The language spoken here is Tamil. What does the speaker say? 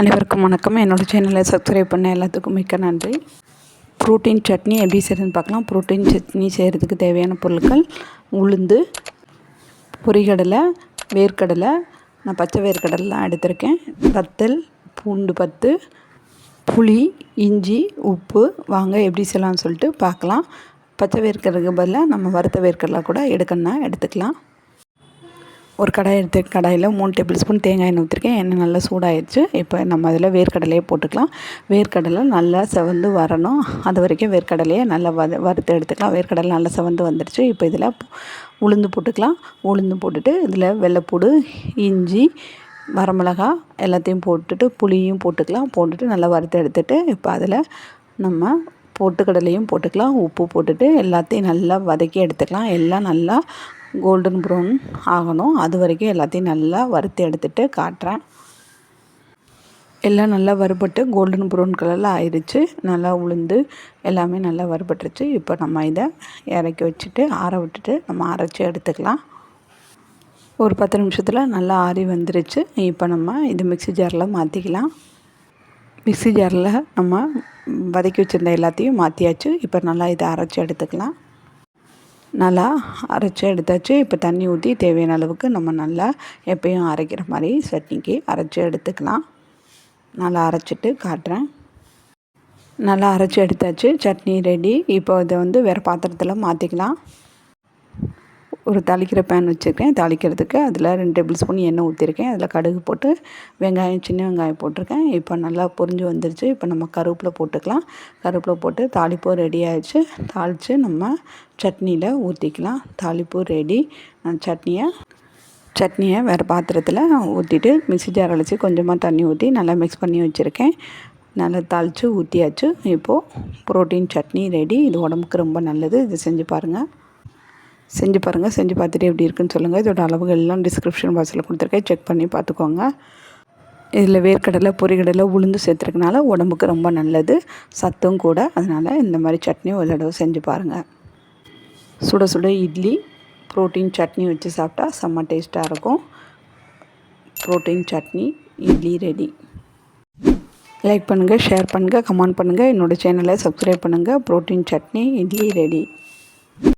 அனைவருக்கும் வணக்கம். என்னோடய சேனலை சப்ஸ்கிரைப் பண்ண எல்லாத்துக்கும் மிக்க நன்றி. ப்ரோட்டீன் சட்னி எப்படி செய்கிறதுன்னு பார்க்கலாம். ப்ரோட்டீன் சட்னி செய்கிறதுக்கு தேவையான பொருட்கள்: உளுந்து, பொரிகடலை, வேர்க்கடலை, நான் பச்சை வேர்க்கடலைலாம் எடுத்திருக்கேன், வத்தல், பூண்டு 10, புளி, இஞ்சி, உப்பு. வாங்க எப்படி செய்யலாம்னு சொல்லிட்டு பார்க்கலாம். பச்சை வேர்க்கடலைக்கு பதிலாக நம்ம வறுத்த வேர்க்கடலை கூட எடுத்துக்கலாம். ஒரு கடாயில் 3 டேபிள் ஸ்பூன் தேங்காய் எண்ணெய் ஊற்றிருக்கேன். எண்ணெய் நல்லா சூடாகிடுச்சு. இப்போ நம்ம அதில் வேர்க்கடலையே போட்டுக்கலாம். வேர்க்கடலை நல்லா செவந்து வரணும். அது வரைக்கும் வேர்க்கடலையே நல்லா வறுத்து எடுத்துக்கலாம். வேர்க்கடலை நல்லா செவந்து வந்துடுச்சு. இப்போ இதில் உளுந்து போட்டுக்கலாம். உளுந்து போட்டுட்டு இதில் வெள்ளைப்பூடு, இஞ்சி, வரமிளகா எல்லாத்தையும் போட்டுட்டு புளியும் போட்டுட்டு நல்லா வறுத்து எடுத்துட்டு இப்போ அதில் நம்ம பொட்டுக்கடலையும் போட்டுக்கலாம். உப்பு போட்டுட்டு எல்லாத்தையும் நல்லா வதக்கி எடுத்துக்கலாம். எல்லாம் நல்லா கோல்டன் ப்ரௌன் ஆகணும். அது வரைக்கும் எல்லாத்தையும் நல்லா வறுத்து எடுத்துகிட்டு காட்டுறேன். எல்லாம் நல்லா வறுபட்டு கோல்டன் ப்ரௌன் கலரில் ஆயிடுச்சு. நல்லா உளுந்து எல்லாமே நல்லா வறுபட்டுருச்சு. இப்போ நம்ம இதை இறக்கி வச்சுட்டு ஆற விட்டுட்டு நம்ம அரைச்சி எடுத்துக்கலாம். ஒரு 10 நிமிஷத்தில் நல்லா ஆறி வந்துருச்சு. இப்போ நம்ம இது மிக்ஸி ஜாரில் மாற்றிக்கலாம். மிக்ஸி ஜாரில் நம்ம வதக்கி வச்சுருந்த எல்லாத்தையும் மாற்றியாச்சு. இப்போ நல்லா இதை அரைச்சி எடுத்துக்கலாம். நல்லா அரைச்சி எடுத்தாச்சு. இப்போ தண்ணி ஊற்றி தேவையான அளவுக்கு நம்ம நல்லா எப்பயும் அரைக்கிற மாதிரி சட்னிக்கு அரைச்சி எடுத்துக்கலாம். நல்லா அரைச்சிட்டு காட்டுறேன். நல்லா அரைச்சி எடுத்தாச்சு. சட்னி ரெடி. இப்போ இதை வேறு பாத்திரத்தில் மாற்றிக்கலாம். ஒரு தாளிக்கிற பேன் வச்சுருக்கேன். தாளிக்கிறதுக்கு அதில் 2 டேபிள் ஸ்பூன் எண்ணெய் ஊற்றிருக்கேன். அதில் கடுகு போட்டு சின்ன வெங்காயம் போட்டிருக்கேன். இப்போ நல்லா பொரிஞ்சு வந்துருச்சு. இப்போ நம்ம கருவேப்பிலை போட்டுக்கலாம். கருவேப்பிலை போட்டு தாளிப்பு ரெடி ஆகிடுச்சு. தாளித்து நம்ம சட்னியில் ஊற்றிக்கலாம். தாளிப்பு ரெடி. சட்னியை வேறு பாத்திரத்தில் ஊற்றிட்டு மிக்ஸி ஜார் அழைச்சி கொஞ்சமாக தண்ணி ஊற்றி நல்லா மிக்ஸ் பண்ணி வச்சுருக்கேன். நல்லா தாளித்து ஊற்றியாச்சு. இப்போது ப்ரோட்டீன் சட்னி ரெடி. இது உடம்புக்கு ரொம்ப நல்லது. இது செஞ்சு பாருங்கள். செஞ்சு பார்த்துட்டு எப்படி இருக்குன்னு சொல்லுங்கள். இதோட அளவுகள் எல்லாம் டிஸ்கிரிப்ஷன் பாக்ஸில் கொடுத்துருக்கேன். செக் பண்ணி பார்த்துக்கோங்க. இதில் வேர்க்கடலை, பொரிகடலை, உளுந்து சேர்த்துருக்கனால உடம்புக்கு ரொம்ப நல்லது, சத்தும் கூட. அதனால் இந்த மாதிரி சட்னி ஒரு தடவை செஞ்சு பாருங்கள். சுட சுட இட்லி ப்ரோட்டீன் சட்னி வச்சு சாப்பிட்டா செம்ம டேஸ்ட்டாக இருக்கும். Protein chutney idli ready. Like பண்ணுங்கள், ஷேர் பண்ணுங்கள், கமெண்ட் பண்ணுங்கள். என்னோடய சேனலை சப்ஸ்கிரைப் பண்ணுங்கள். Protein chutney idli ready.